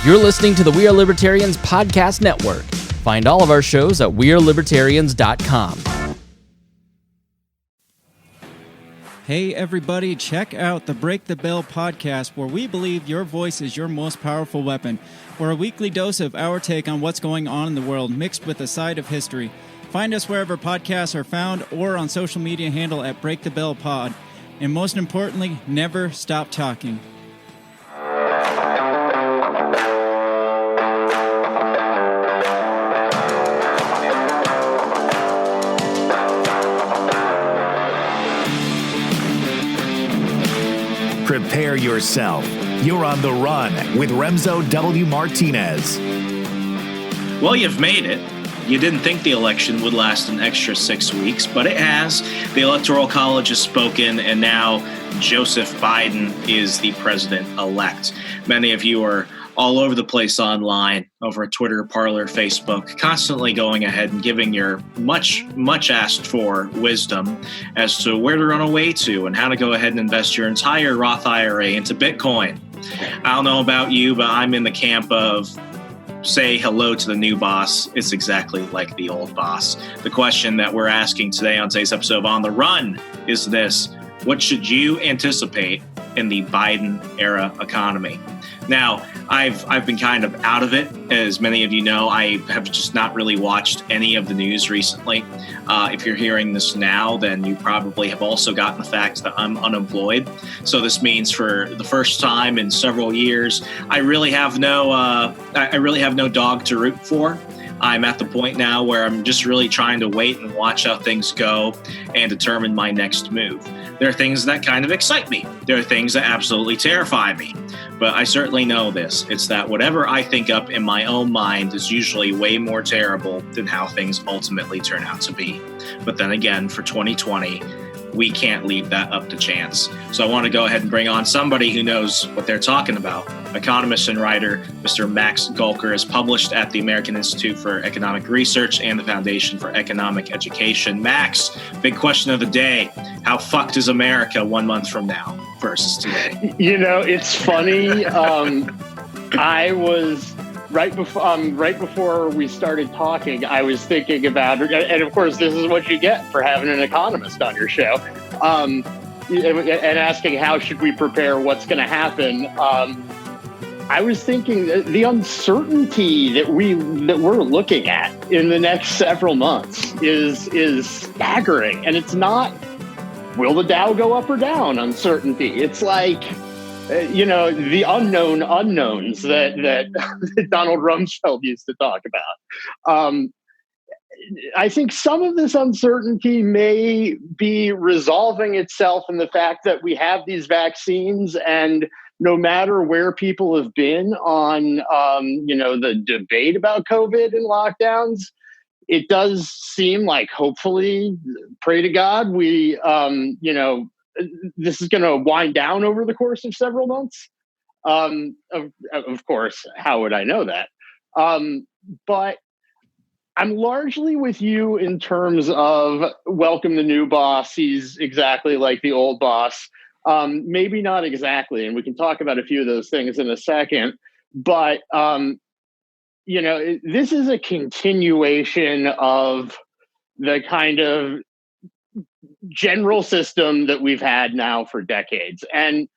You're listening to the We Are Libertarians podcast network. Find all of our shows at wearelibertarians.com. Hey everybody, check out the Break the Bell podcast, where we believe your voice is your most powerful weapon. We're a weekly dose of our take on what's going on in the world, mixed with a side of history. Find us wherever podcasts are found or on social media handle at Break the Bell Pod. And most importantly, never stop talking. Prepare yourself. You're on the run with Remso W. Martinez. Well, you've made it. You didn't think the election would last an extra 6 weeks, but it has. The Electoral College has spoken, and now Joseph Biden is the president-elect. Many of you are all over the place online, over Twitter, Parler, Facebook, constantly going ahead and giving your much asked for wisdom as to where to run away to and how to go ahead and invest your entire Roth IRA into Bitcoin. I don't know about you, but I'm in the camp of say hello to the new boss. It's exactly like the old boss. The question that we're asking today on today's episode of On the Run is this: what should you anticipate in the Biden era economy? Now, I've been kind of out of it. As many of you know, I have just not really watched any of the news recently. If you're hearing this now, then you probably have also gotten the fact that I'm unemployed. So this means for the first time in several years, I really have no dog to root for. I'm at the point now where I'm just really trying to wait and watch how things go and determine my next move. There are things that kind of excite me. There are things that absolutely terrify me. But I certainly know this. It's that whatever I think up in my own mind is usually way more terrible than how things ultimately turn out to be. But then again, for 2020, we can't leave that up to chance. So I want to go ahead and bring on somebody who knows what they're talking about. Economist and writer Mr. Max Gulker is published at the American Institute for Economic Research and the Foundation for Economic Education. Max, big question of the day: how fucked is America 1 month from now versus today? You know, it's funny. I was right before we started talking, I was thinking about it, and of course, this is what you get for having an economist on your show, and asking how should we prepare, what's going to happen. I was thinking that the uncertainty that we're looking at in the next several months is staggering, and it's not will the Dow go up or down uncertainty. It's like, the unknown unknowns that Donald Rumsfeld used to talk about. I think some of this uncertainty may be resolving itself in the fact that we have these vaccines, and no matter where people have been on, the debate about COVID and lockdowns, it does seem like, hopefully, pray to God, we, this is going to wind down over the course of several months. Of course, how would I know that? But I'm largely with you in terms of welcome the new boss. He's exactly like the old boss. Maybe not exactly, and we can talk about a few of those things in a second. But, this is a continuation of the kind of general system that we've had now for decades. And,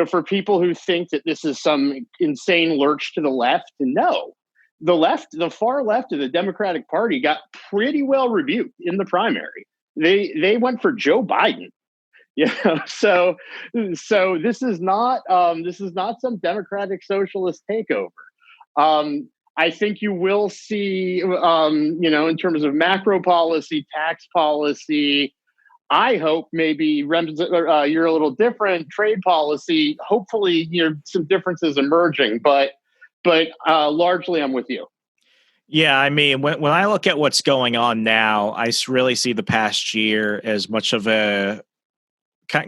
for people who think that this is some insane lurch to the left, no. The far left of the Democratic Party got pretty well rebuked in the primary. They went for Joe Biden. So this is not some democratic socialist takeover. I think you will see, in terms of macro policy, tax policy, I hope maybe you're a little different, trade policy. Hopefully, some differences emerging, but largely I'm with you. Yeah, I mean, when I look at what's going on now, I really see the past year as much of a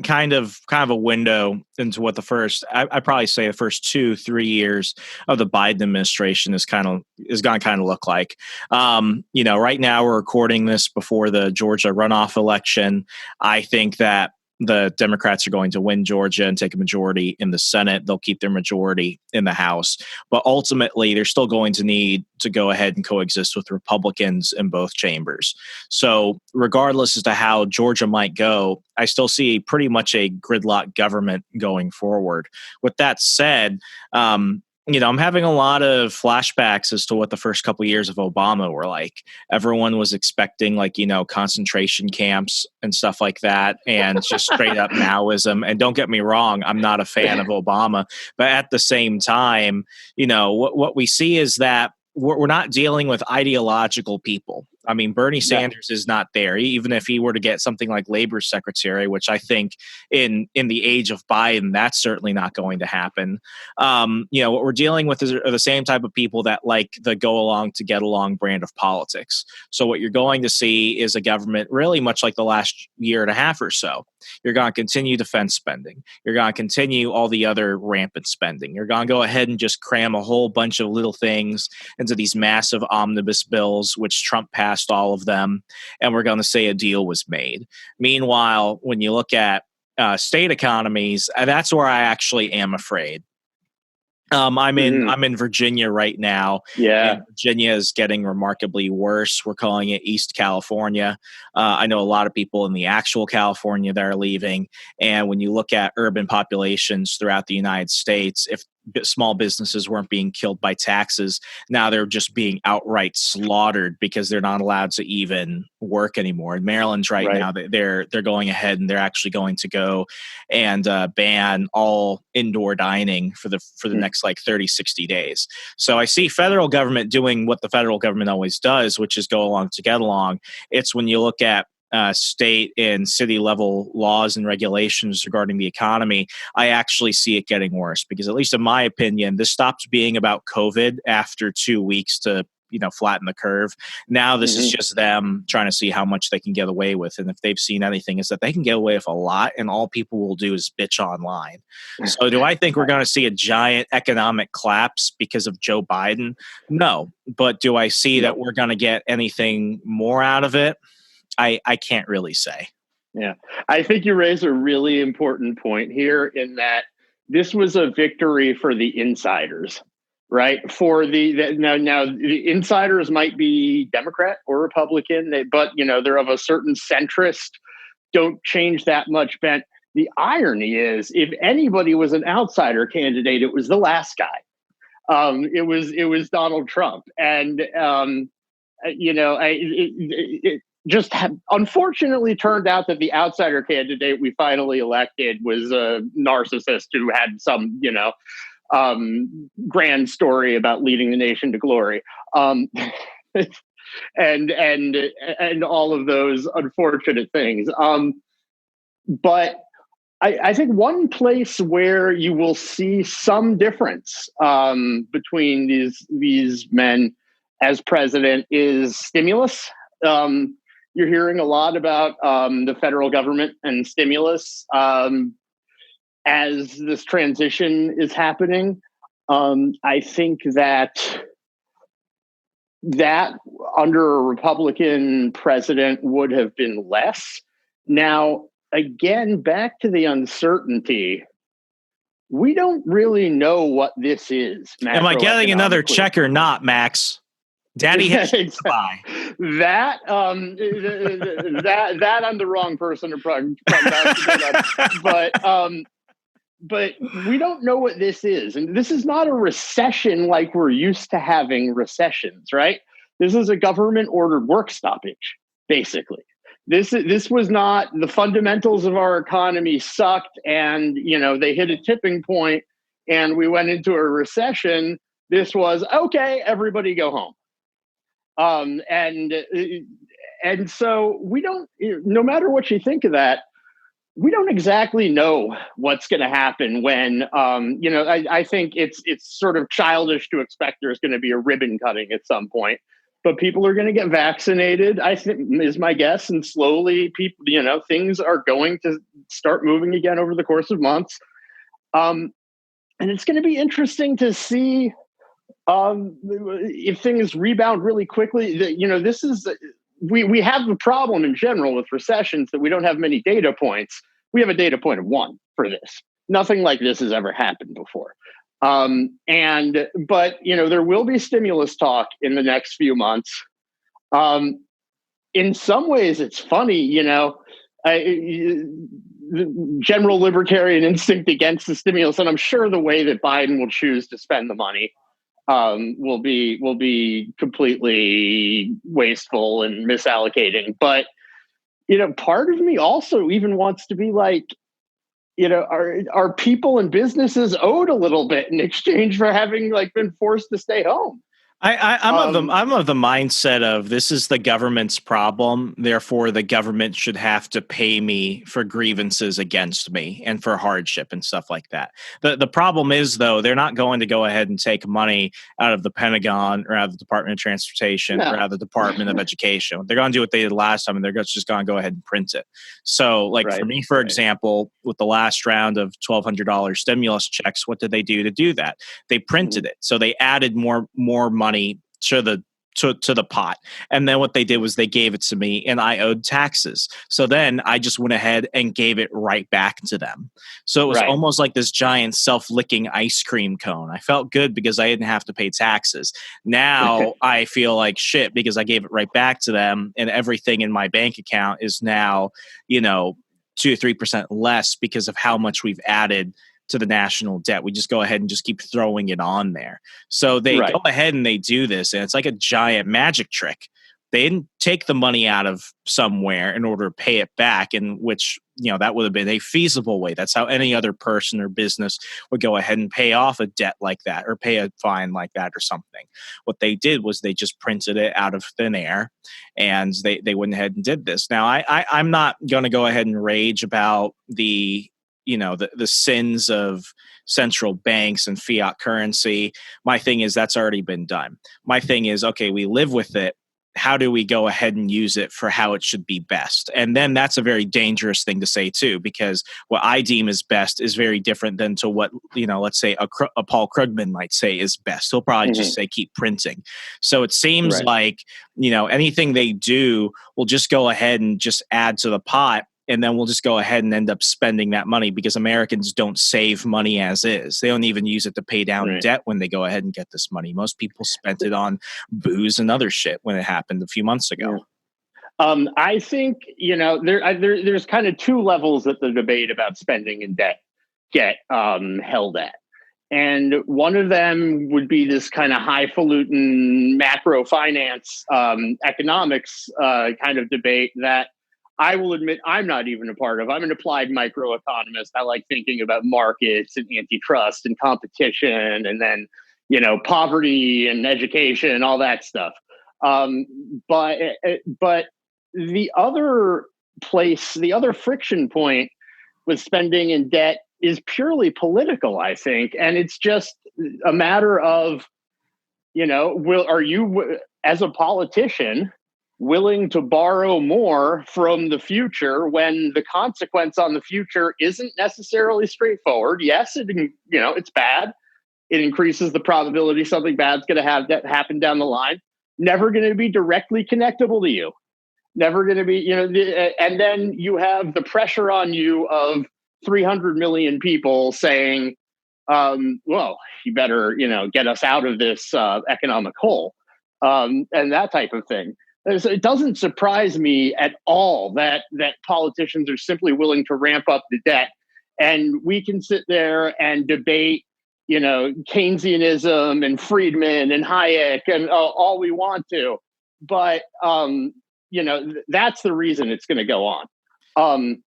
kind of a window into what I probably say the first 2-3 years of the Biden administration is going to kind of look like. Right now we're recording this before the Georgia runoff election. I think that the Democrats are going to win Georgia and take a majority in the Senate. They'll keep their majority in the House. But ultimately, they're still going to need to go ahead and coexist with Republicans in both chambers. So regardless as to how Georgia might go, I still see pretty much a gridlock government going forward. With that said, I'm having a lot of flashbacks as to what the first couple of years of Obama were like. Everyone was expecting concentration camps and stuff like that, and just straight up Maoism. And don't get me wrong, I'm not a fan of Obama, but at the same time, what we see is that we're not dealing with ideological people. I mean, Bernie Sanders is not there. Even if he were to get something like labor secretary, which I think in the age of Biden, that's certainly not going to happen. What we're dealing with are the same type of people that like the go along to get along brand of politics. So what you're going to see is a government really much like the last year and a half or so. You're going to continue defense spending. You're going to continue all the other rampant spending. You're going to go ahead and just cram a whole bunch of little things into these massive omnibus bills, which Trump passed all of them, and we're going to say a deal was made. Meanwhile, when you look at state economies, that's where I actually am afraid. I'm in Virginia right now. Yeah, and Virginia is getting remarkably worse. We're calling it East California. I know a lot of people in the actual California that are leaving. And when you look at urban populations throughout the United States, if small businesses weren't being killed by taxes, now they're just being outright slaughtered because they're not allowed to even work anymore. In Maryland right now, they're going ahead and they're actually going to go and ban all indoor dining for the next 30, 60 days. So I see federal government doing what the federal government always does, which is go along to get along. It's when you look at state and city level laws and regulations regarding the economy, I actually see it getting worse because, at least in my opinion, this stopped being about COVID after 2 weeks to flatten the curve. Now this is just them trying to see how much they can get away with. And if they've seen anything, is that they can get away with a lot, and all people will do is bitch online. So do I think we're going to see a giant economic collapse because of Joe Biden? No. But do I see that we're going to get anything more out of it? I can't really say. Yeah. I think you raise a really important point here in that this was a victory for the insiders, right? Now the insiders might be Democrat or Republican, but they're of a certain centrist, don't change that much bent. The irony is, if anybody was an outsider candidate, it was the last guy. It was Donald Trump, and it just unfortunately turned out that the outsider candidate we finally elected was a narcissist who had some, grand story about leading the nation to glory, and all of those unfortunate things. But I think one place where you will see some difference between these men as president is stimulus. You're hearing a lot about the federal government and stimulus as this transition is happening. I think that under a Republican president would have been less. Now, again, back to the uncertainty. We don't really know what this is. Am I getting another check or not, Max? Daddy hit that I'm the wrong person to prognosticate on. But we don't know what this is, and this is not a recession like we're used to having recessions, right? This is a government-ordered work stoppage, basically. This was not the fundamentals of our economy sucked, and they hit a tipping point, and we went into a recession. This was okay. Everybody go home. And so we don't, no matter what you think of that, we don't exactly know what's going to happen when, I think it's sort of childish to expect there's going to be a ribbon cutting at some point, but people are going to get vaccinated, I think, is my guess. And slowly people, things are going to start moving again over the course of months. And it's going to be interesting to see if things rebound really quickly. This is we have the problem in general with recessions that we don't have many data points, we have a data point of 1 for this. Nothing like this has ever happened before. But there will be stimulus talk in the next few months. In some ways, it's funny, the general libertarian instinct against the stimulus, and I'm sure the way that Biden will choose to spend the money will be completely wasteful and misallocating. But part of me also even wants to be like, are people and businesses owed a little bit in exchange for having been forced to stay home? I'm of the mindset of this is the government's problem. Therefore, the government should have to pay me for grievances against me and for hardship and stuff like that. The problem is, though, they're not going to go ahead and take money out of the Pentagon or out of the Department of Transportation or out of the Department of Education. They're going to do what they did last time, and they're just going to go ahead and print it. So, for me, for example, with the last round of $1,200 stimulus checks, what did they do to do that? They printed it. So they added more money to the pot. And then what they did was they gave it to me and I owed taxes. So then I just went ahead and gave it right back to them. So it was almost like this giant self-licking ice cream cone. I felt good because I didn't have to pay taxes. Now I feel like shit because I gave it right back to them, and everything in my bank account is now, 2 or 3% less because of how much we've added to the national debt. We just go ahead and just keep throwing it on there. So they go ahead and they do this, and it's like a giant magic trick. They didn't take the money out of somewhere in order to pay it back, in which, that would have been a feasible way. That's how any other person or business would go ahead and pay off a debt like that or pay a fine like that or something. What they did was they just printed it out of thin air, and they went ahead and did this. Now, I'm not going to go ahead and rage about the sins of central banks and fiat currency. My thing is that's already been done. My thing is, okay, we live with it. How do we go ahead and use it for how it should be best? And then that's a very dangerous thing to say too, because what I deem as best is very different than to what, let's say a Paul Krugman might say is best. He'll probably just say, keep printing. So it seems like, anything they do will just go ahead and just add to the pot. And then we'll just go ahead and end up spending that money because Americans don't save money as is. They don't even use it to pay down debt when they go ahead and get this money. Most people spent it on booze and other shit when it happened a few months ago. I think, there's kind of 2 levels that the debate about spending and debt get held at. And one of them would be this kind of highfalutin macro finance economics kind of debate that I will admit I'm not even a part of. I'm an applied microeconomist. I like thinking about markets and antitrust and competition and then, poverty and education, all that stuff. But the other friction point with spending and debt is purely political, I think. And it's just a matter of, are you, as a politician, willing to borrow more from the future when the consequence on the future isn't necessarily straightforward? Yes, it's bad. It increases the probability something bad's going to have that happen down the line. Never going to be directly connectable to you. Never going to be, and then you have the pressure on you of 300 million people saying, well, you better, get us out of this economic hole, and that type of thing. So it doesn't surprise me at all that politicians are simply willing to ramp up the debt, and we can sit there and debate, Keynesianism and Friedman and Hayek and all we want to, but that's the reason it's going to go on.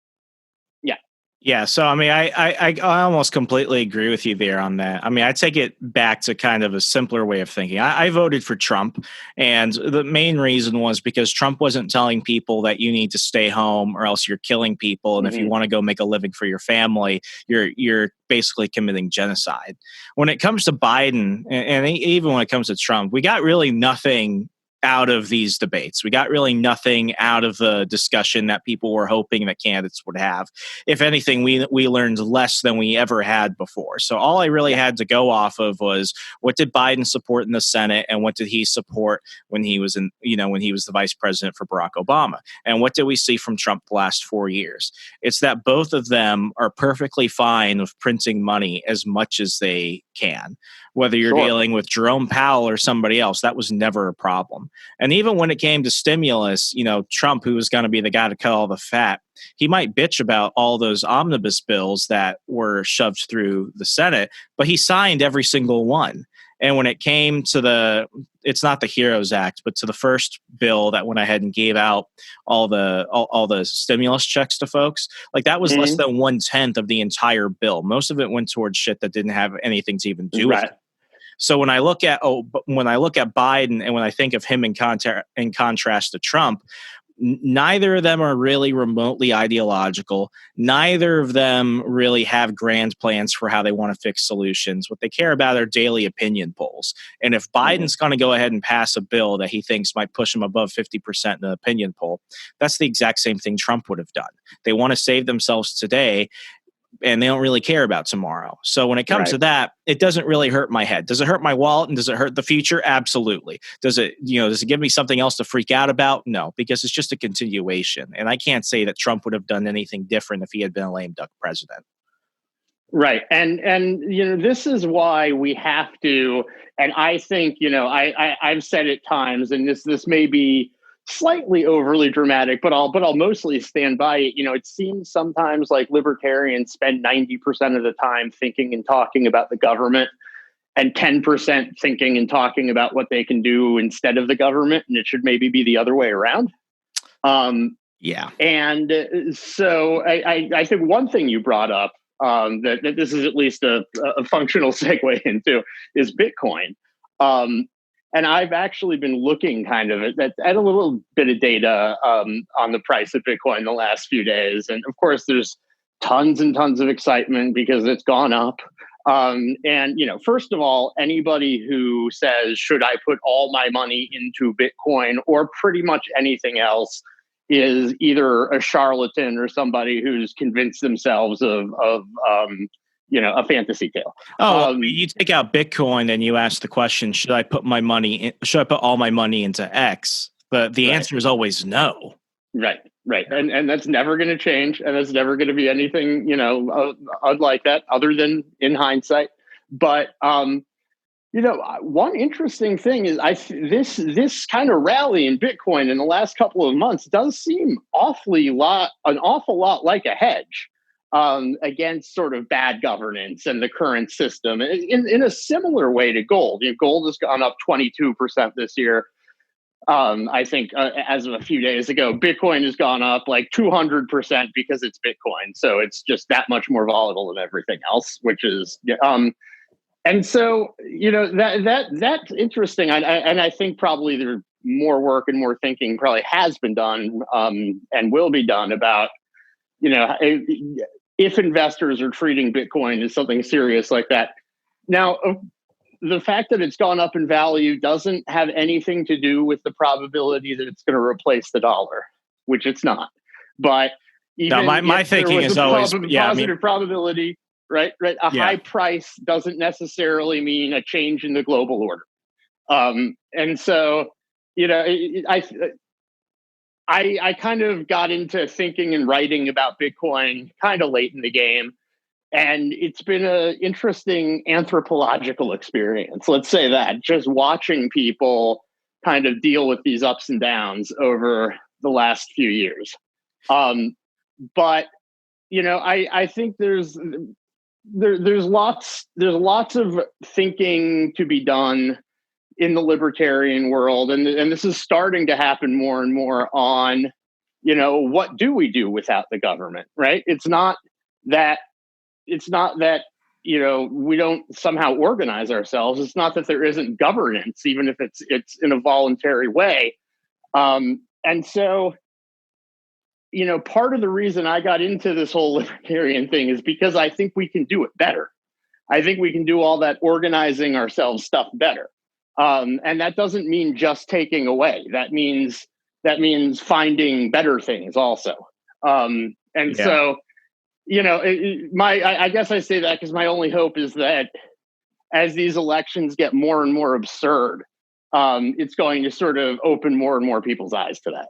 Yeah. So, I almost completely agree with you there on that. I take it back to kind of a simpler way of thinking. I voted for Trump, and the main reason was because Trump wasn't telling people that you need to stay home or else you're killing people. And if you want to go make a living for your family, you're basically committing genocide. When it comes to Biden, and even when it comes to Trump, we got really nothing out of these debates. We got really nothing out of the discussion that people were hoping that candidates would have. If anything, we learned less than we ever had before. So all I really had to go off of was, what did Biden support in the Senate, and what did he support when he was when he was the vice president for Barack Obama? And what did we see from Trump the last 4 years? It's that both of them are perfectly fine with printing money as much as they can. Whether you're dealing with Jerome Powell or somebody else, that was never a problem. And even when it came to stimulus, Trump, who was going to be the guy to cut all the fat, he might bitch about all those omnibus bills that were shoved through the Senate, but he signed every single one. And when it came to it's not the HEROES Act, but to the first bill that went ahead and gave out all the stimulus checks to folks, like that was less than 1/10 of the entire bill. Most of it went towards shit that didn't have anything to even do with it. So when I look at Biden, and when I think of him in contrast to Trump, neither of them are really remotely ideological. Neither of them really have grand plans for how they want to fix solutions. What they care about are daily opinion polls. And if Biden's going to go ahead and pass a bill that he thinks might push him above 50% in an opinion poll, that's the exact same thing Trump would have done. They want to save themselves today, and they don't really care about tomorrow. So when it comes to that, it doesn't really hurt my head. Does it hurt my wallet, and does it hurt the future? Absolutely. Does it give me something else to freak out about? No, because it's just a continuation. And I can't say that Trump would have done anything different if he had been a lame duck president. Right. And this is why we have to, and I think, I've said at times, and this may be slightly overly dramatic, but I'll mostly stand by it. It seems sometimes like libertarians spend 90% of the time thinking and talking about the government, and 10% thinking and talking about what they can do instead of the government. And it should maybe be the other way around. Yeah. And so I think one thing you brought up, that this is at least a functional segue into, is Bitcoin. And I've actually been looking kind of at a little bit of data on the price of Bitcoin the last few days. And of course, there's tons and tons of excitement because it's gone up. And, first of all, anybody who says, should I put all my money into Bitcoin or pretty much anything else, is either a charlatan or somebody who's convinced themselves of a fantasy tale. You take out Bitcoin and you ask the question, should I put all my money into X? But the answer is always no. Right. And that's never going to change. And that's never going to be anything, like that other than in hindsight. But, one interesting thing is this kind of rally in Bitcoin in the last couple of months does seem an awful lot like a hedge. Against sort of bad governance and the current system in a similar way to gold. Gold has gone up 22% this year. I think as of a few days ago, Bitcoin has gone up like 200% because it's Bitcoin. So it's just that much more volatile than everything else, which is, and so, that's interesting. And I think probably there's more work and more thinking probably has been done and will be done about, if investors are treating Bitcoin as something serious like that. Now, the fact that it's gone up in value doesn't have anything to do with the probability that it's going to replace the dollar, which it's not. But even my thinking is always positive probability, right? A high price doesn't necessarily mean a change in the global order. And so, I kind of got into thinking and writing about Bitcoin kind of late in the game, and it's been an interesting anthropological experience. Let's say that, just watching people kind of deal with these ups and downs over the last few years. But I think there's lots of thinking to be done in the libertarian world. And this is starting to happen more and more on, what do we do without the government, right? It's not that, we don't somehow organize ourselves. It's not that there isn't governance, even if it's in a voluntary way. And so, part of the reason I got into this whole libertarian thing is because I think we can do it better. I think we can do all that organizing ourselves stuff better. And that doesn't mean just taking away. That means finding better things also. So, I guess I say that because my only hope is that as these elections get more and more absurd, it's going to sort of open more and more people's eyes to that.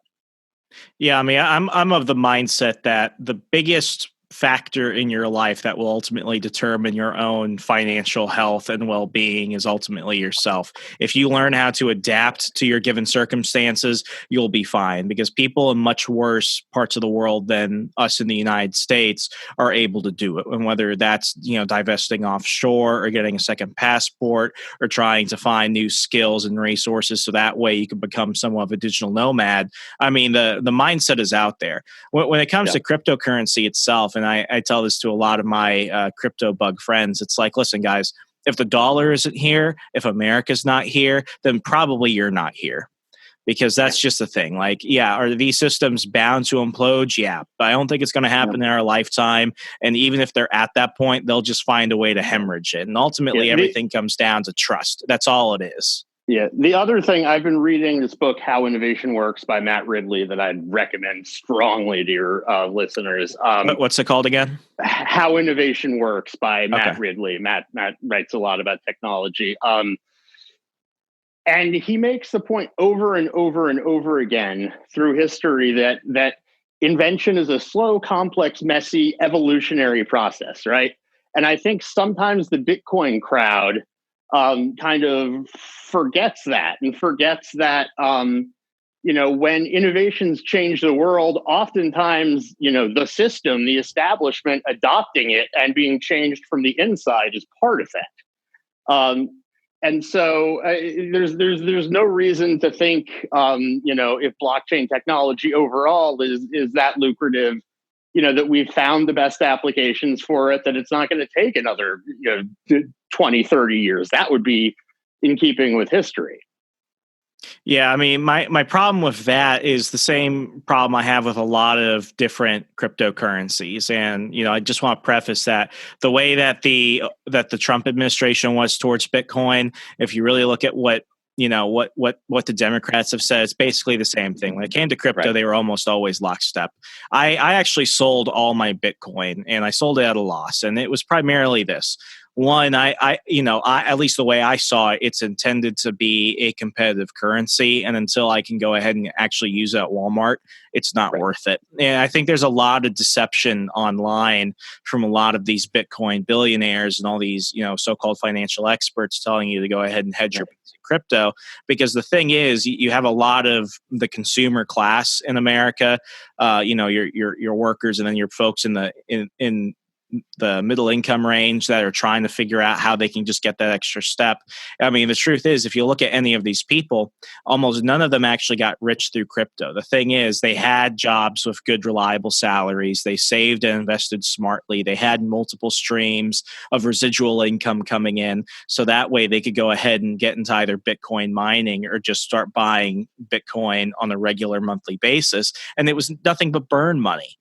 Yeah, I mean, I'm of the mindset that the biggest factor in your life that will ultimately determine your own financial health and well-being is ultimately yourself. If you learn how to adapt to your given circumstances, you'll be fine, because people in much worse parts of the world than us in the United States are able to do it. And whether that's, divesting offshore or getting a second passport or trying to find new skills and resources so that way you can become somewhat of a digital nomad. I mean, the mindset is out there. When it comes to cryptocurrency itself, and I tell this to a lot of my crypto bug friends, it's like, listen, guys, if the dollar isn't here, if America's not here, then probably you're not here. Because that's just the thing. Like, are these systems bound to implode? Yeah, but I don't think it's going to happen in our lifetime. And even if they're at that point, they'll just find a way to hemorrhage it. And ultimately, everything comes down to trust. That's all it is. Yeah. The other thing, I've been reading this book, How Innovation Works by Matt Ridley, that I'd recommend strongly to your listeners. What's it called again? How Innovation Works by Matt Ridley. Matt writes a lot about technology. And he makes the point over and over and over again through history that invention is a slow, complex, messy, evolutionary process, right? And I think sometimes the Bitcoin crowd kind of forgets that when innovations change the world, oftentimes, the system, the establishment adopting it and being changed from the inside is part of that. And so there's no reason to think, if blockchain technology overall is that lucrative, that we've found the best applications for it, that it's not going to take another 20, 30 years. That would be in keeping with history. Yeah, I mean, my problem with that is the same problem I have with a lot of different cryptocurrencies. And, I just want to preface that the way that the Trump administration was towards Bitcoin, if you really look at what the Democrats have said, it's basically the same thing. When it came to crypto, they were almost always lockstep. I actually sold all my Bitcoin, and I sold it at a loss. And it was primarily this. One, I at least the way I saw it, it's intended to be a competitive currency. And until I can go ahead and actually use it at Walmart, it's not worth it. And I think there's a lot of deception online from a lot of these Bitcoin billionaires and all these, so-called financial experts telling you to go ahead and hedge your crypto. Because the thing is, you have a lot of the consumer class in America, your workers, and then your folks in the middle income range that are trying to figure out how they can just get that extra step. I mean, the truth is, if you look at any of these people, almost none of them actually got rich through crypto. The thing is, they had jobs with good, reliable salaries. They saved and invested smartly. They had multiple streams of residual income coming in. So that way they could go ahead and get into either Bitcoin mining or just start buying Bitcoin on a regular monthly basis. And it was nothing but burn money.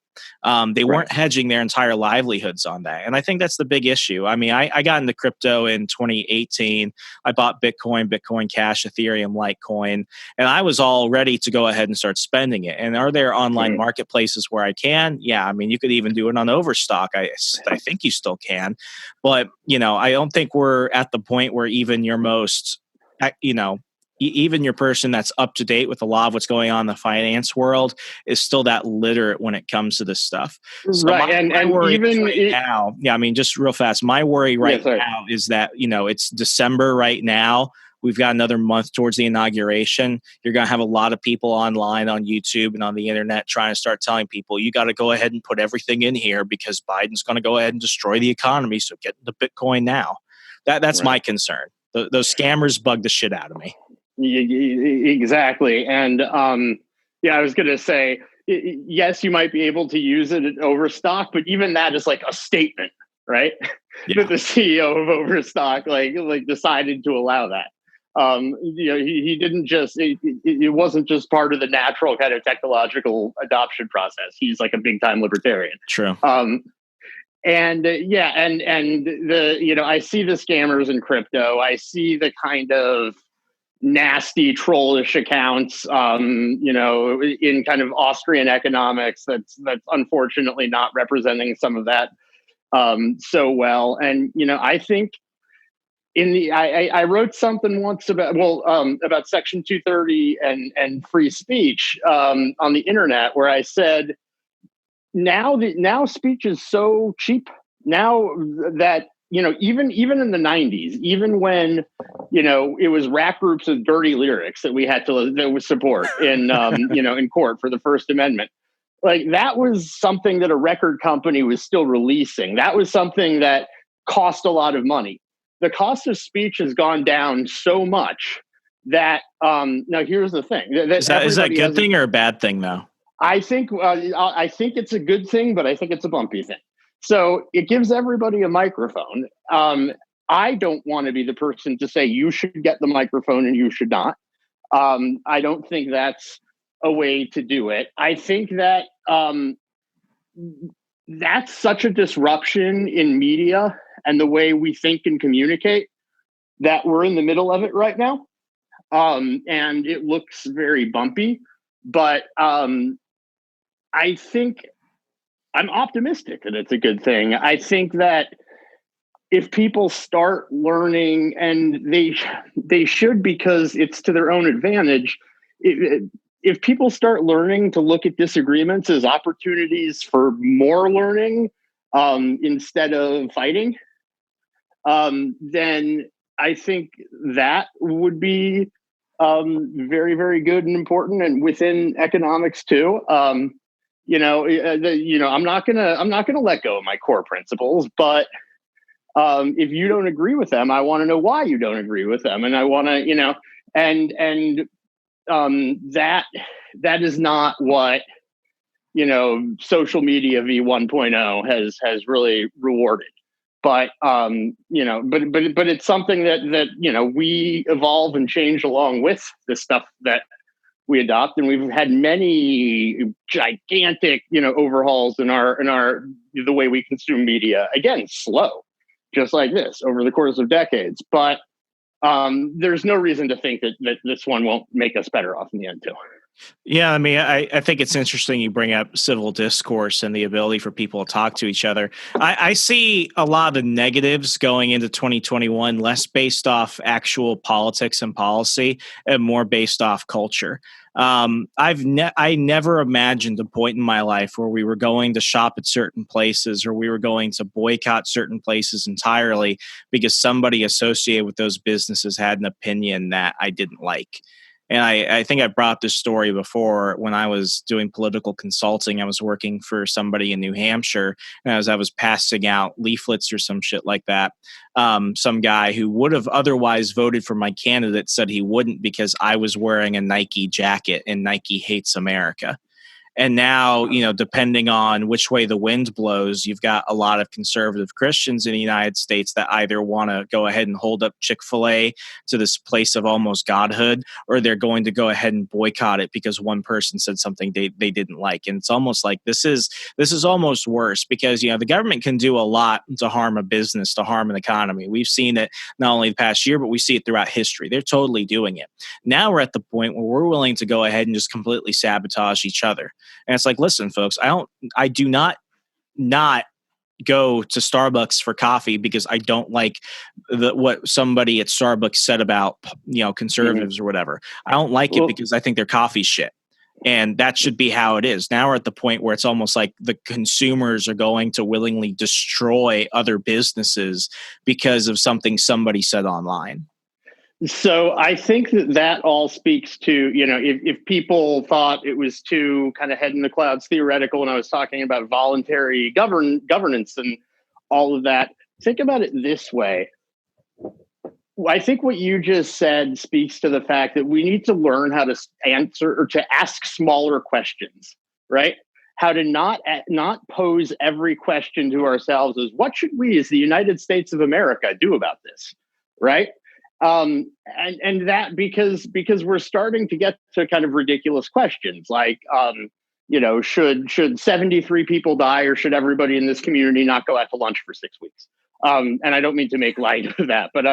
They weren't hedging their entire livelihoods on that. And I think that's the big issue. I mean, I got into crypto in 2018. I bought Bitcoin Cash, Ethereum, Litecoin, and I was all ready to go ahead and start spending it. And are there online marketplaces where I can? Yeah, I mean, you could even do it on Overstock. I think you still can. But, I don't think we're at the point where even your most, even your person that's up to date with a lot of what's going on in the finance world is still that literate when it comes to this stuff. So my worry now, just real fast, my worry now is that, it's December right now. We've got another month towards the inauguration. You're going to have a lot of people online on YouTube and on the internet trying to start telling people, you got to go ahead and put everything in here because Biden's going to go ahead and destroy the economy. So get into Bitcoin now. That's my concern. Those scammers bug the shit out of me. Exactly. And I was going to say, yes, you might be able to use it at Overstock, but even that is like a statement, right? That the CEO of Overstock like decided to allow that. He didn't just, it wasn't just part of the natural kind of technological adoption process. He's like a big time libertarian. True. And I see the scammers in crypto. I see the kind of nasty trollish accounts, in kind of Austrian economics. That's unfortunately not representing some of that so well. And I think I wrote something once about Section 230 and free speech on the internet, where I said now speech is so cheap now that even in the 90s, even when it was rap groups with dirty lyrics that we had to support in in court for the First Amendment. Like, that was something that a record company was still releasing. That was something that cost a lot of money. The cost of speech has gone down so much that now here's the thing. Is that a good thing or a bad thing, though? I think it's a good thing, but I think it's a bumpy thing. So it gives everybody a microphone. I don't want to be the person to say you should get the microphone and you should not. I don't think that's a way to do it. I think that that's such a disruption in media and the way we think and communicate that we're in the middle of it right now. And it looks very bumpy, but I think I'm optimistic that it's a good thing. I think that if people start learning, and they should, because it's to their own advantage, if people start learning to look at disagreements as opportunities for more learning instead of fighting, then I think that would be very, very good and important, and within economics too. I'm not gonna let go of my core principles, but if you don't agree with them, I want to know why you don't agree with them, and I want to, that is not what social media v1.0 has really rewarded. But but it's something that we evolve and change along with the stuff that we adopt, and we've had many gigantic overhauls in our the way we consume media. Again, slow, just like this, over the course of decades. But there's no reason to think that this one won't make us better off in the end too. Yeah, I mean, I think it's interesting you bring up civil discourse and the ability for people to talk to each other. I see a lot of the negatives going into 2021, less based off actual politics and policy and more based off culture. I never imagined a point in my life where we were going to shop at certain places or we were going to boycott certain places entirely because somebody associated with those businesses had an opinion that I didn't like. And I think I brought this story before. When I was doing political consulting, I was working for somebody in New Hampshire, and as I was passing out leaflets or some shit like that, some guy who would have otherwise voted for my candidate said he wouldn't because I was wearing a Nike jacket and Nike hates America. And now, depending on which way the wind blows, you've got a lot of conservative Christians in the United States that either want to go ahead and hold up Chick-fil-A to this place of almost godhood, or they're going to go ahead and boycott it because one person said something they didn't like. And it's almost like this is almost worse because, the government can do a lot to harm a business, to harm an economy. We've seen it not only the past year, but we see it throughout history. They're totally doing it. Now we're at the point where we're willing to go ahead and just completely sabotage each other. And it's like, listen, folks, I do not go to Starbucks for coffee because I don't like what somebody at Starbucks said about, conservatives or whatever. I don't like it because I think their coffee's shit. And that should be how it is. Now we're at the point where it's almost like the consumers are going to willingly destroy other businesses because of something somebody said online. So I think that all speaks to, if people thought it was too kind of head in the clouds theoretical when I was talking about voluntary governance and all of that, think about it this way. I think what you just said speaks to the fact that we need to learn how to answer or to ask smaller questions, right? How to not pose every question to ourselves as what should we as the United States of America do about this, right? And that because we're starting to get to kind of ridiculous questions like, should 73 people die or should everybody in this community not go out to lunch for 6 weeks? And I don't mean to make light of that, but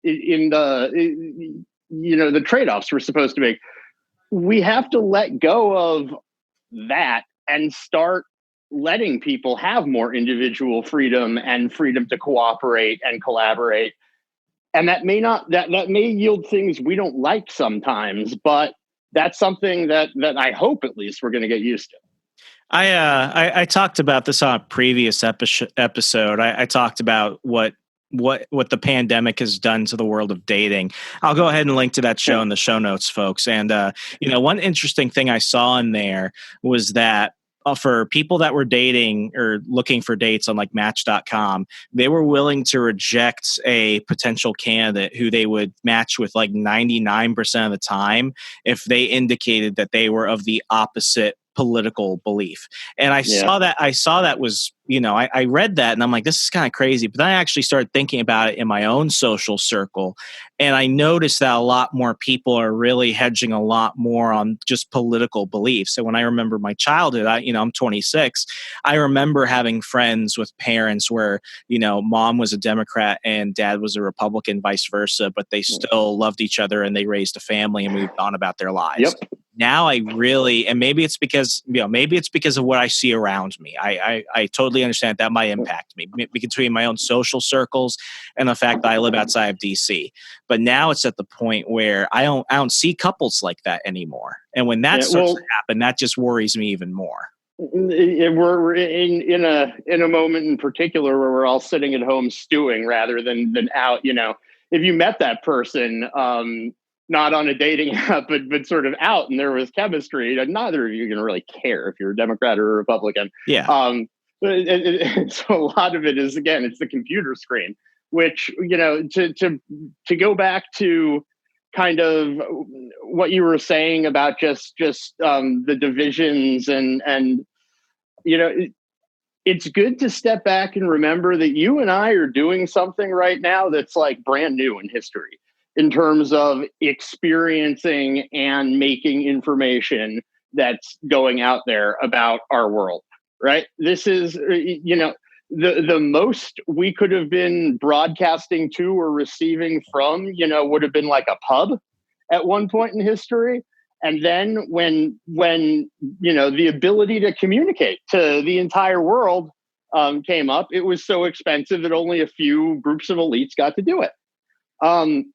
in the trade-offs we're supposed to make. We have to let go of that and start letting people have more individual freedom and freedom to cooperate and collaborate. And that may yield things we don't like sometimes, but that's something that I hope at least we're going to get used to. I talked about this on a previous episode. I talked about what the pandemic has done to the world of dating. I'll go ahead and link to that show in the show notes, folks. And one interesting thing I saw in there was that for people that were dating or looking for dates on like Match.com, they were willing to reject a potential candidate who they would match with like 99% of the time if they indicated that they were of the opposite political belief. And I saw that was, I read that and I'm like, this is kind of crazy. But then I actually started thinking about it in my own social circle. And I noticed that a lot more people are really hedging a lot more on just political beliefs. So when I remember my childhood, I'm 26. I remember having friends with parents where, mom was a Democrat and dad was a Republican, vice versa, but they still loved each other and they raised a family and moved on about their lives. Yep. Now I really, and maybe it's because of what I see around me. I totally understand that might impact me between my own social circles and the fact that I live outside of DC. But now it's at the point where I don't see couples like that anymore. And when that starts to happen, that just worries me even more. We're in a moment in particular where we're all sitting at home stewing rather than out. If you met that person, not on a dating app, but sort of out, and there was chemistry, neither of you are going to really care if you're a Democrat or a Republican. Yeah. So a lot of it is, again, it's the computer screen, which, to go back to kind of what you were saying about just the divisions and it's good to step back and remember that you and I are doing something right now that's like brand new in history, in terms of experiencing and making information that's going out there about our world, right? This is, the most we could have been broadcasting to or receiving from, would have been like a pub at one point in history. And then when the ability to communicate to the entire world came up, it was so expensive that only a few groups of elites got to do it. And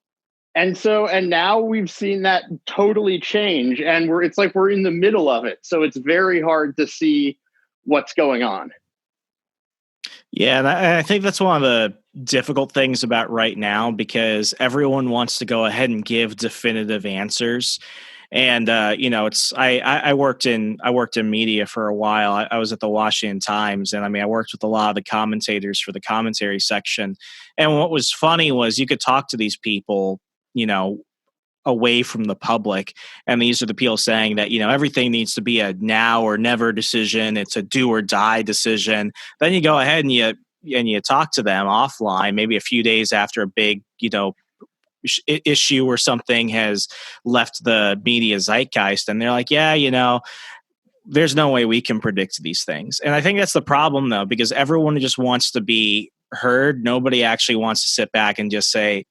now we've seen that totally change, and it's like we're in the middle of it. So it's very hard to see what's going on. Yeah, and I think that's one of the difficult things about right now, because everyone wants to go ahead and give definitive answers. And I worked in media for a while. I was at the Washington Times, and I worked with a lot of the commentators for the commentary section. And what was funny was you could talk to these people, away from the public. And these are the people saying that, everything needs to be a now or never decision. It's a do or die decision. Then you go ahead and you talk to them offline, maybe a few days after a big, issue or something has left the media zeitgeist. And they're like, yeah, there's no way we can predict these things. And I think that's the problem, though, because everyone just wants to be heard. Nobody actually wants to sit back and just say,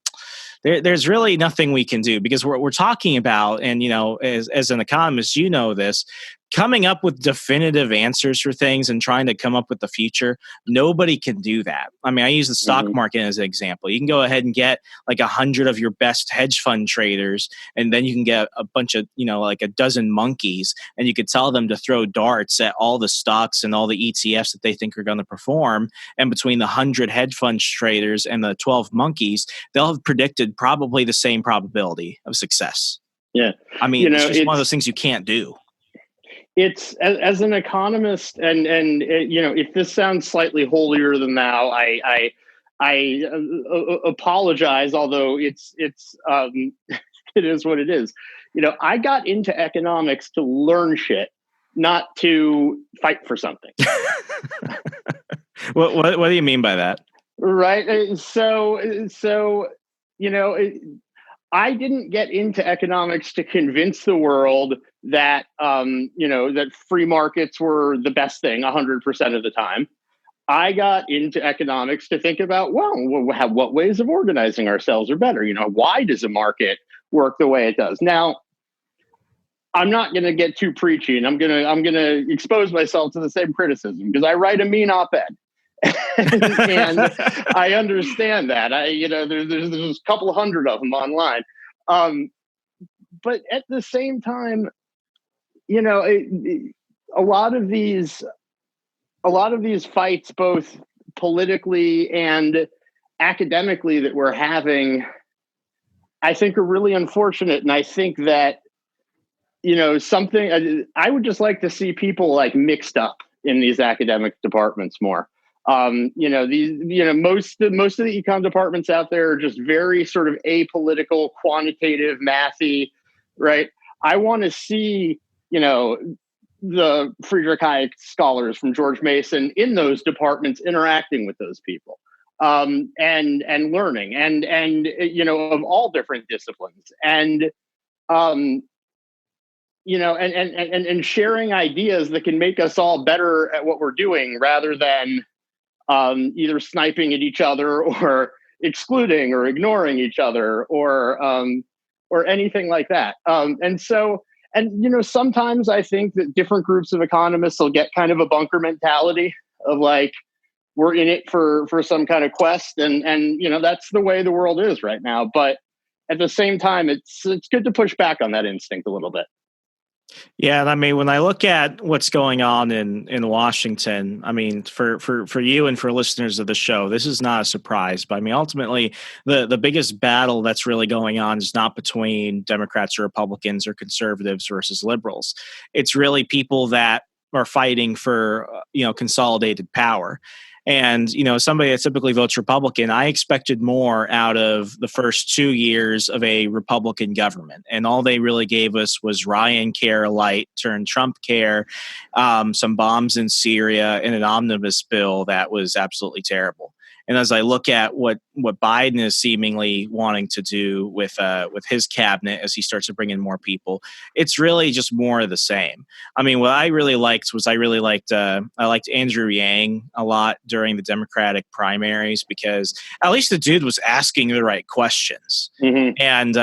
there's really nothing we can do, because we're talking about, and as an economist, this, coming up with definitive answers for things and trying to come up with the future. Nobody can do that. I use the stock market as an example. You can go ahead and get like 100 of your best hedge fund traders, and then you can get a bunch of, like a dozen monkeys, and you could tell them to throw darts at all the stocks and all the ETFs that they think are going to perform. And between the 100 hedge fund traders and the 12 monkeys, they'll have predicted probably the same probability of success. Yeah. It's just one of those things you can't do. It's as an economist, and if this sounds slightly holier than thou, I apologize. Although it is what it is. I got into economics to learn shit, not to fight for something. What do you mean by that? Right. So I didn't get into economics to convince the world that, that free markets were the best thing 100% of the time. I got into economics to think about, well, what ways of organizing ourselves are better? Why does a market work the way it does? Now, I'm not going to get too preachy, and I'm gonna expose myself to the same criticism because I write a mean op-ed, and I understand that. There's a couple hundred of them online, but at the same time, a lot of these fights, both politically and academically, that we're having, I think are really unfortunate, and I think that. Something I would just like to see people like mixed up in these academic departments more. Most of the econ departments out there are just very sort of apolitical, quantitative, mathy, right? I want to see, the Friedrich Hayek scholars from George Mason in those departments interacting with those people, and learning and of all different disciplines and and sharing ideas that can make us all better at what we're doing, rather than either sniping at each other or excluding or ignoring each other or anything like that. Sometimes I think that different groups of economists will get kind of a bunker mentality of like, we're in it for some kind of quest, and that's the way the world is right now. But at the same time, it's good to push back on that instinct a little bit. Yeah, and I mean, when I look at what's going on in Washington, I mean, for you and for listeners of the show, this is not a surprise. But I mean, ultimately, the biggest battle that's really going on is not between Democrats or Republicans or conservatives versus liberals. It's really people that are fighting for consolidated power. And, somebody that typically votes Republican, I expected more out of the first 2 years of a Republican government. And all they really gave us was Ryan Care light turned Trump care, some bombs in Syria, and an omnibus bill that was absolutely terrible. And as I look at what Biden is seemingly wanting to do with his cabinet as he starts to bring in more people, it's really just more of the same. I mean, what I really liked was I liked Andrew Yang a lot during the Democratic primaries, because at least the dude was asking the right questions. Mm-hmm. And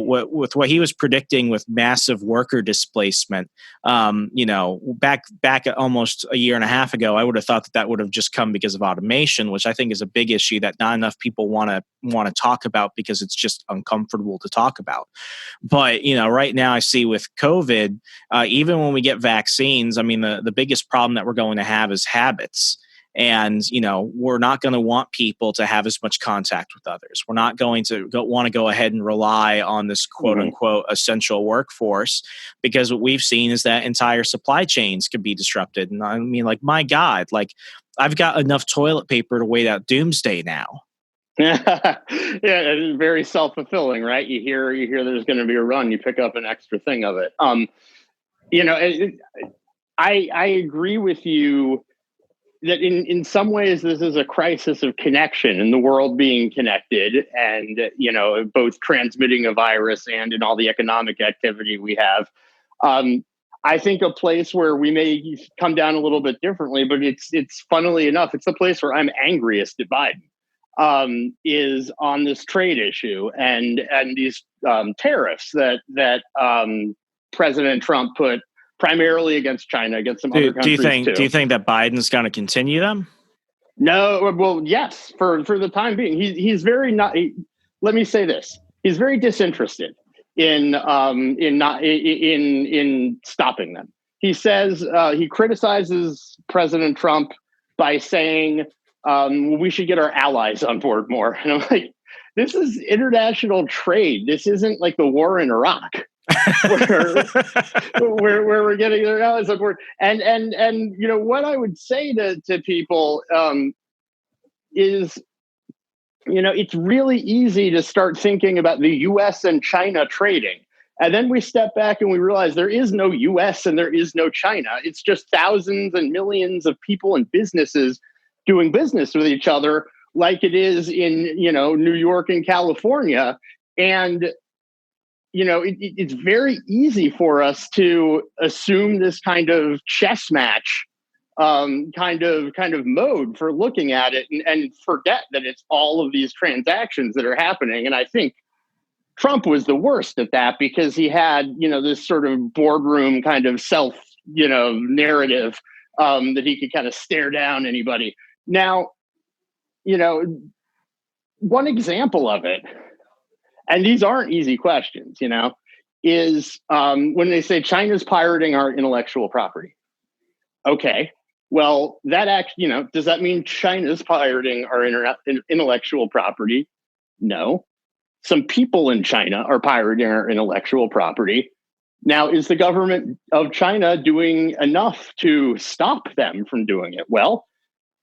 with what he was predicting with massive worker displacement, back almost a year and a half ago, I would have thought that would have just come because of automation, which I think is a big issue that not enough people want to talk about because it's just uncomfortable to talk about. But right now I see with COVID, even when we get vaccines, I mean the biggest problem that we're going to have is habits. And, we're not going to want people to have as much contact with others. We're not going to want to go ahead and rely on this quote unquote essential workforce, because what we've seen is that entire supply chains could be disrupted. And I mean, like, my God, like, I've got enough toilet paper to wait out doomsday now. Yeah, it's very self-fulfilling, right? You hear there's going to be a run, you pick up an extra thing of it. I agree with you that in some ways this is a crisis of connection, and the world being connected, and both transmitting a virus and in all the economic activity we have. I think a place where we may come down a little bit differently, but it's funnily enough, it's the place where I'm angriest at Biden, is on this trade issue and these tariffs that President Trump put primarily against China, against some other countries too. Do you think that Biden's going to continue them? No, well, yes, for the time being, he's very not. Let me say this: he's very disinterested in stopping them. He says he criticizes President Trump by saying we should get our allies on board more. And I'm like, this is international trade. This isn't like the war in Iraq. where we're getting their allies on board. And what I would say to people is, it's really easy to start thinking about the US and China trading. And then we step back and we realize there is no US and there is no China. It's just thousands and millions of people and businesses doing business with each other, like it is in, New York and California. And it's very easy for us to assume this kind of chess match kind of mode for looking at it and forget that it's all of these transactions that are happening. And I think Trump was the worst at that because he had, this sort of boardroom kind of self, narrative that he could kind of stare down anybody. Now, one example of it, and these aren't easy questions, is when they say China's pirating our intellectual property. Okay, well, that actually, does that mean China's pirating our intellectual property? No. Some people in China are pirating our intellectual property. Now, is the government of China doing enough to stop them from doing it? Well,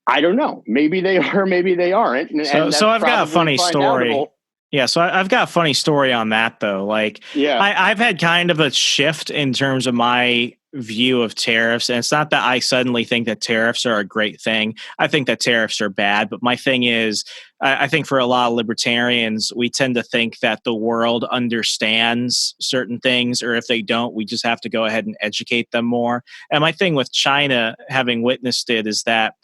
I don't know. Maybe they are, maybe they aren't. So I've got a funny story. Yeah, so I've got a funny story on that, though. I've had kind of a shift in terms of my view of tariffs. And it's not that I suddenly think that tariffs are a great thing. I think that tariffs are bad. But my thing is, I think for a lot of libertarians, we tend to think that the world understands certain things, or if they don't, we just have to go ahead and educate them more. And my thing with China, having witnessed it, is that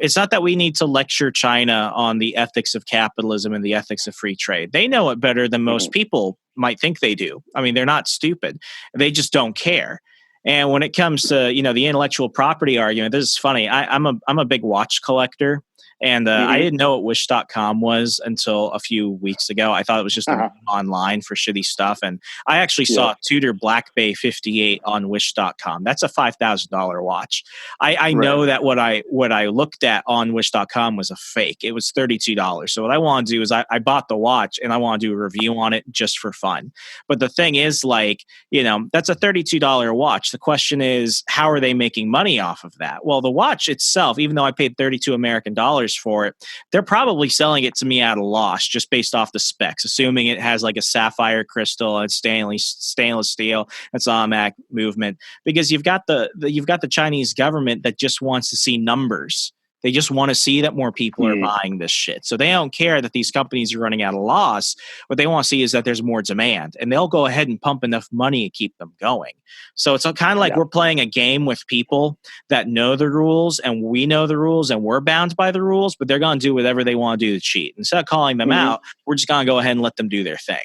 it's not that we need to lecture China on the ethics of capitalism and the ethics of free trade. They know it better than most people might think they do. I mean, they're not stupid. They just don't care. And when it comes to, the intellectual property argument, this is funny. I'm a big watch collector. And I didn't know what Wish.com was until a few weeks ago. I thought it was just online for shitty stuff. And I actually saw Tudor Black Bay 58 on Wish.com. That's a $5,000 watch. I know that what I looked at on Wish.com was a fake. It was $32. So what I want to do is I bought the watch and I want to do a review on it just for fun. But the thing is, that's a $32 watch. The question is, how are they making money off of that? Well, the watch itself, even though I paid $32 American for it, they're probably selling it to me at a loss just based off the specs, assuming it has like a sapphire crystal and stainless steel. That's automatic movement, because you've got the Chinese government that just wants to see numbers. They just want to see that more people are buying this shit. So they don't care that these companies are running at a loss. What they want to see is that there's more demand, and they'll go ahead and pump enough money to keep them going. So it's kind of like we're playing a game with people that know the rules, and we know the rules, and we're bound by the rules, but they're going to do whatever they want to do to cheat. Instead of calling them out, we're just going to go ahead and let them do their thing.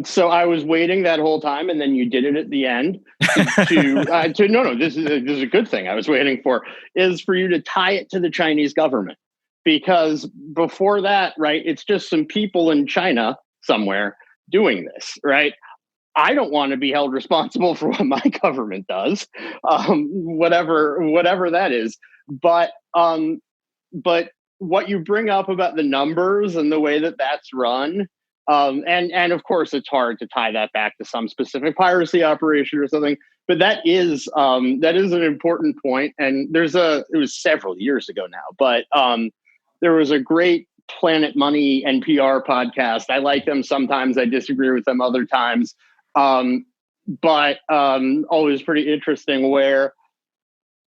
So I was waiting that whole time, and then you did it at the end. No, this is a good thing. I was waiting is for you to tie it to the Chinese government, because before that, right, it's just some people in China somewhere doing this, right? I don't want to be held responsible for what my government does, whatever that is. But what you bring up about the numbers and the way that that's run. And of course, it's hard to tie that back to some specific piracy operation or something. But that is an important point. And it was several years ago now, but there was a great Planet Money NPR podcast. I like them sometimes. I disagree with them other times. But always pretty interesting, where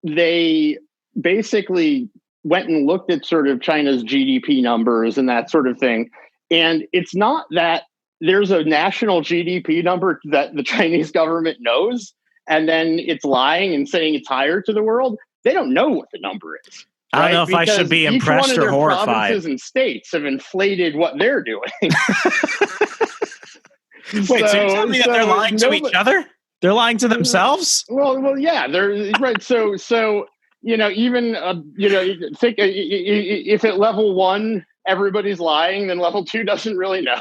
they basically went and looked at sort of China's GDP numbers and that sort of thing. And it's not that there's a national GDP number that the Chinese government knows, and then it's lying and saying it's higher to the world. They don't know what the number is. Right? I don't know if I should be impressed or horrified. Provinces and states have inflated what they're doing. Wait, so you're telling me that they're lying to each other? They're lying to themselves? Well, yeah, they're right. So even think if at level 1 everybody's lying, then level 2 doesn't really know.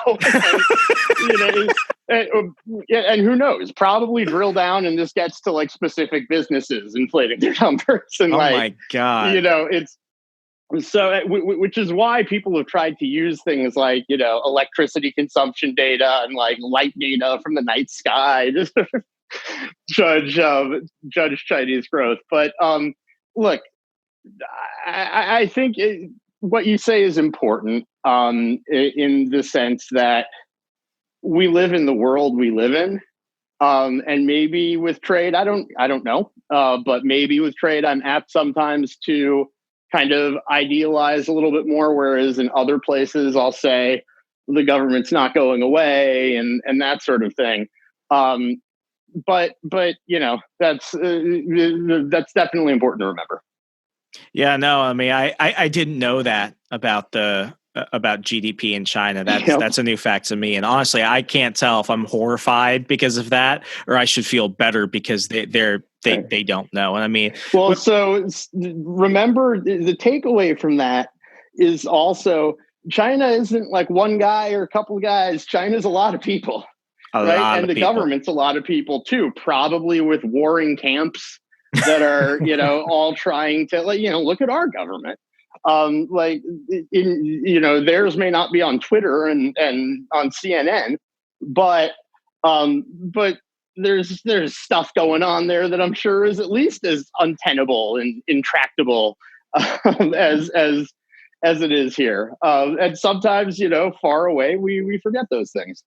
And who knows? Probably drill down, and this gets to like specific businesses inflating their numbers. And my God, it's so, which is why people have tried to use things like electricity consumption data and like light data from the night sky to judge Chinese growth. But look, I think what you say is important in the sense that we live in the world we live in, and maybe with trade, I don't know, but maybe with trade, I'm apt sometimes to kind of idealize a little bit more, whereas in other places, I'll say the government's not going away and that sort of thing. but that's definitely important to remember. Yeah, no, I mean, I didn't know that about about GDP in China. That's a new fact to me. And honestly, I can't tell if I'm horrified because of that or I should feel better because they don't know. And I mean, well, so remember the takeaway from that is also China isn't like one guy or a couple of guys. China's a lot of people, right? And the government's a lot of people too, probably with warring camps that are, all trying to, look at our government. Theirs may not be on Twitter and on CNN, but there's stuff going on there that I'm sure is at least as untenable and intractable as it is here. And sometimes, far away, we forget those things.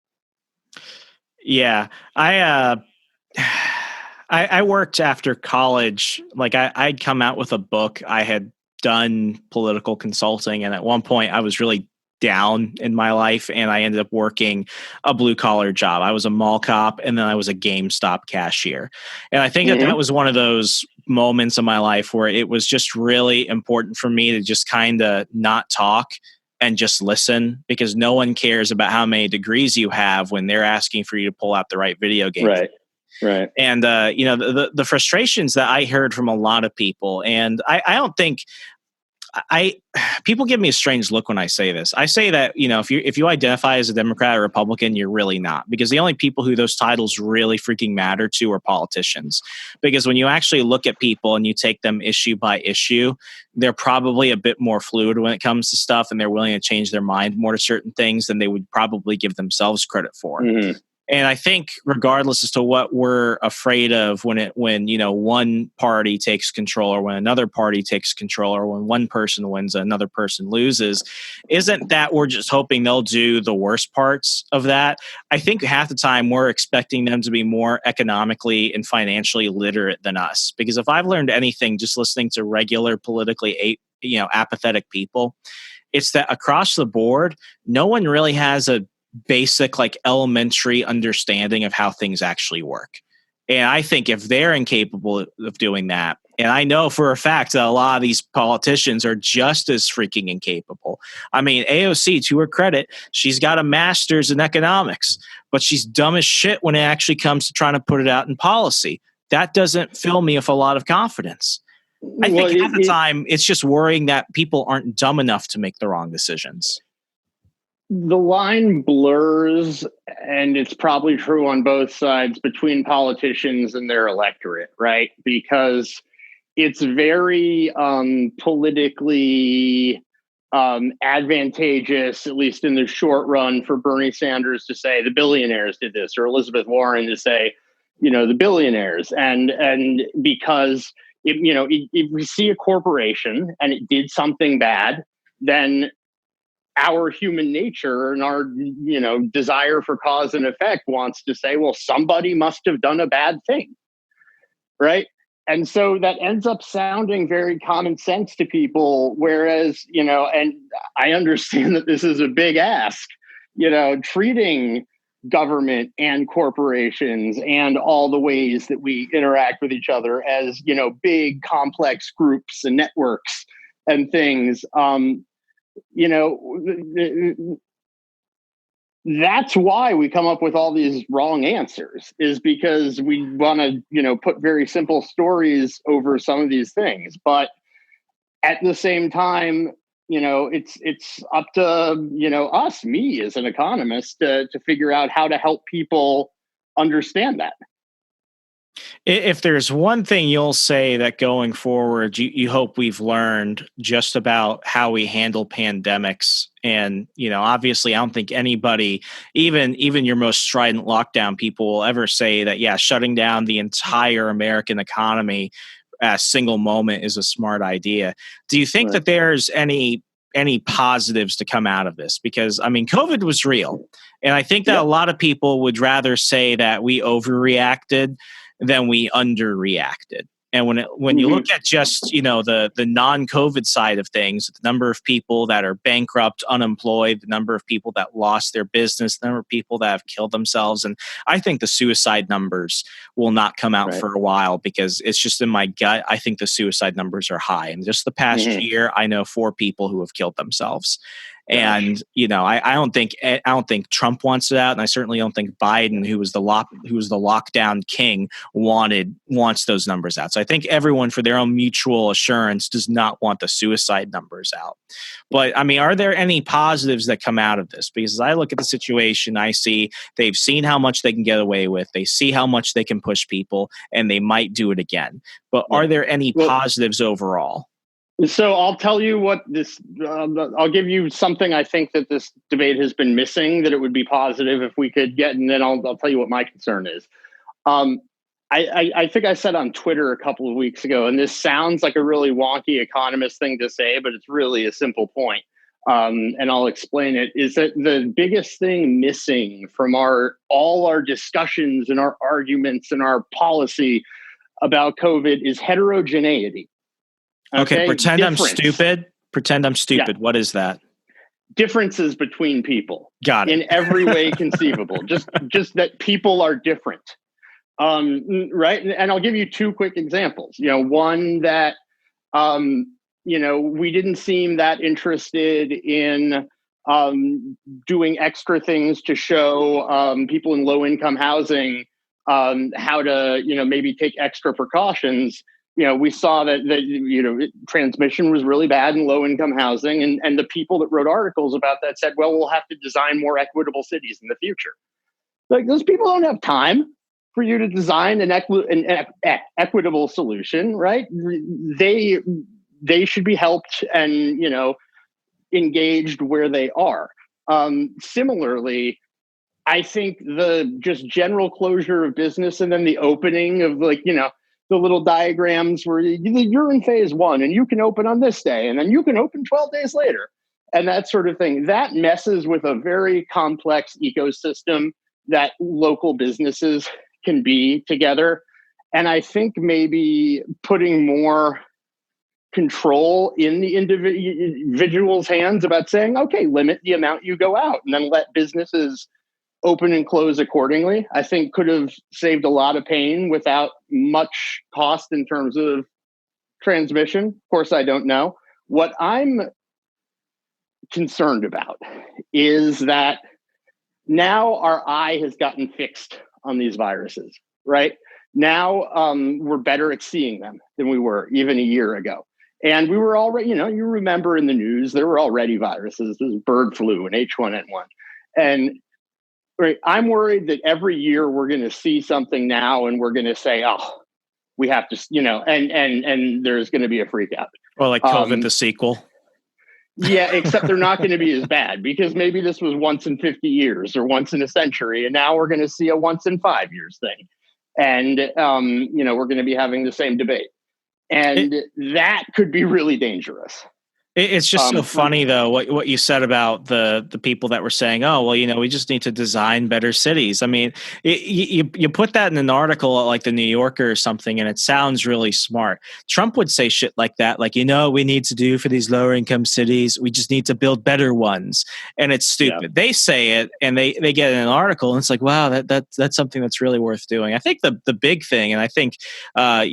Yeah, I worked after college. Like I'd come out with a book. I had done political consulting. And at one point I was really down in my life and I ended up working a blue collar job. I was a mall cop and then I was a GameStop cashier. And I think that was one of those moments in my life where it was just really important for me to just kind of not talk and just listen, because no one cares about how many degrees you have when they're asking for you to pull out the right video game. Right. And, the frustrations that I heard from a lot of people, and I don't think people give me a strange look when I say this. I say that, if you identify as a Democrat or Republican, you're really not, because the only people who those titles really freaking matter to are politicians. Because when you actually look at people and you take them issue by issue, they're probably a bit more fluid when it comes to stuff, and they're willing to change their mind more to certain things than they would probably give themselves credit for. Mm-hmm. And I think regardless as to what we're afraid of when one party takes control or when another party takes control or when one person wins, another person loses, isn't that we're just hoping they'll do the worst parts of that. I think half the time we're expecting them to be more economically and financially literate than us. Because if I've learned anything just listening to regular politically apathetic people, it's that across the board, no one really has a basic, elementary understanding of how things actually work. And I think if they're incapable of doing that, and I know for a fact that a lot of these politicians are just as freaking incapable. I mean, AOC, to her credit, she's got a master's in economics, but she's dumb as shit when it actually comes to trying to put it out in policy. That doesn't fill me with a lot of confidence. I think half the time it's just worrying that people aren't dumb enough to make the wrong decisions. The line blurs, and it's probably true on both sides, between politicians and their electorate, right? Because it's very politically advantageous, at least in the short run, for Bernie Sanders to say the billionaires did this, or Elizabeth Warren to say, the billionaires. And because, if we see a corporation and it did something bad, then our human nature and our, desire for cause and effect wants to say, well, somebody must have done a bad thing, right? And so that ends up sounding very common sense to people, whereas, and I understand that this is a big ask, treating government and corporations and all the ways that we interact with each other as, big, complex groups and networks and things. That's why we come up with all these wrong answers, is because we want to, put very simple stories over some of these things. But at the same time, it's up to, me as an economist to figure out how to help people understand that. If there's one thing you'll say that going forward, you hope we've learned just about how we handle pandemics. And, obviously, I don't think anybody, even your most strident lockdown people, will ever say that, shutting down the entire American economy at a single moment is a smart idea. Do you think that there's any positives to come out of this? Because, COVID was real. And I think that a lot of people would rather say that we overreacted than we underreacted. And when you look at just, the non-COVID side of things, the number of people that are bankrupt, unemployed, the number of people that lost their business, the number of people that have killed themselves. And I think the suicide numbers will not come out for a while, because it's just in my gut. I think the suicide numbers are high. And just the past year, I know 4 people who have killed themselves. And I don't think Trump wants it out, and I certainly don't think Biden, who was the lockdown king, wants those numbers out. So I think everyone, for their own mutual assurance, does not want the suicide numbers out. But I mean, are there any positives that come out of this? Because as I look at the situation, I see they've seen how much they can get away with. They see how much they can push people, and they might do it again. But are there any positives overall? So I'll tell you what I'll give you something I think that this debate has been missing, that it would be positive if we could get, and then I'll tell you what my concern is. I think I said on Twitter a couple of weeks ago, and this sounds like a really wonky economist thing to say, but it's really a simple point. And I'll explain it, is that the biggest thing missing from all our discussions and our arguments and our policy about COVID is heterogeneity. Okay, pretend I'm stupid. Yeah. What is that? Differences between people. Got it. In every way conceivable. Just that people are different. Right? And I'll give you 2 quick examples. One that, we didn't seem that interested in doing extra things to show people in low-income housing how to, maybe take extra precautions. We saw that transmission was really bad in low-income housing, and the people that wrote articles about that said, well, we'll have to design more equitable cities in the future. Like, those people don't have time for you to design an equitable solution, right? They should be helped and, engaged where they are. Similarly, I think the just general closure of business and then the opening of, the little diagrams where you're in phase 1 and you can open on this day and then you can open 12 days later and that sort of thing, that messes with a very complex ecosystem that local businesses can be together. And I think maybe putting more control in the individual's hands about saying, okay, limit the amount you go out and then let businesses open and close accordingly, I think could have saved a lot of pain without much cost in terms of transmission. Of course, I don't know. What I'm concerned about is that now our eye has gotten fixed on these viruses, right? Now we're better at seeing them than we were even a year ago. And we were already, you remember in the news, there were already viruses. There's bird flu and H1N1. And right, I'm worried that every year we're going to see something now and we're going to say, oh, we have to, and there's going to be a freak out. Or like COVID, the sequel. Yeah, except they're not going to be as bad because maybe this was once in 50 years or once in a century. And now we're going to see a once in 5 years thing. And, we're going to be having the same debate. And that could be really dangerous. It's just so funny, though, what you said about the people that were saying, oh, well, we just need to design better cities. I mean, you put that in an article like the New Yorker or something, and it sounds really smart. Trump would say shit like that, like, what we need to do for these lower income cities, we just need to build better ones. And it's stupid. Yeah. They say it, and they get in an article, and it's like, wow, that's something that's really worth doing. I think the big thing, and I think, I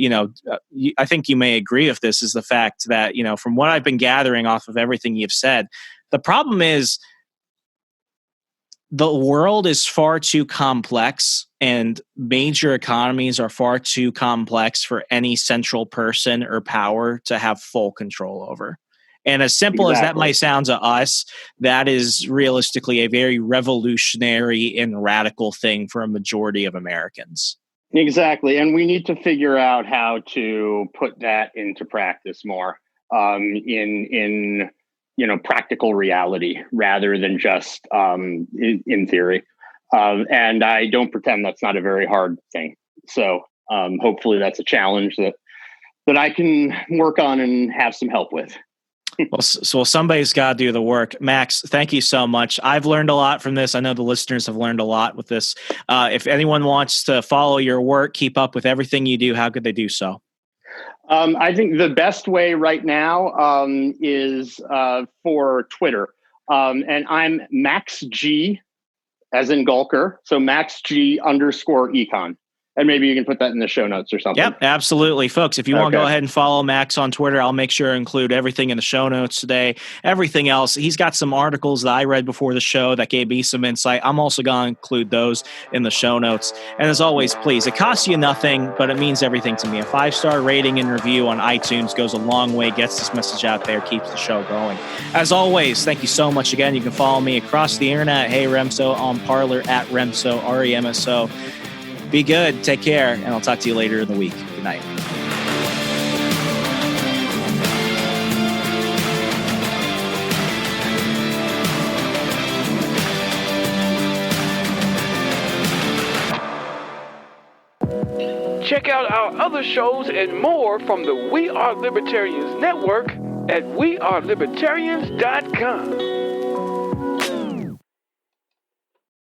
think you may agree with this, is the fact that, from what I've been gathering off of everything you've said, the problem is the world is far too complex and major economies are far too complex for any central person or power to have full control over. And as simple as that might sound to us, that is realistically a very revolutionary and radical thing for a majority of Americans. Exactly. And we need to figure out how to put that into practice more. In practical reality rather than just in theory. And I don't pretend that's not a very hard thing. So hopefully that's a challenge that I can work on and have some help with. Well, so somebody's got to do the work. Max, thank you so much. I've learned a lot from this. I know the listeners have learned a lot with this. If anyone wants to follow your work, keep up with everything you do, how could they do so? I think the best way right now is for Twitter. And I'm Max G, as in Gulker. So Max G _econ. And maybe you can put that in the show notes or something. Yep, absolutely. Folks, if you want to go ahead and follow Max on Twitter, I'll make sure to include everything in the show notes today. Everything else, he's got some articles that I read before the show that gave me some insight. I'm also going to include those in the show notes. And as always, please, it costs you nothing, but it means everything to me. A 5-star rating and review on iTunes goes a long way, gets this message out there, keeps the show going. As always, thank you so much again. You can follow me across the internet, Hey Remso, on Parler at Remso, REMSO. Be good, take care, and I'll talk to you later in the week. Good night. Check out our other shows and more from the We Are Libertarians Network at wearelibertarians.com.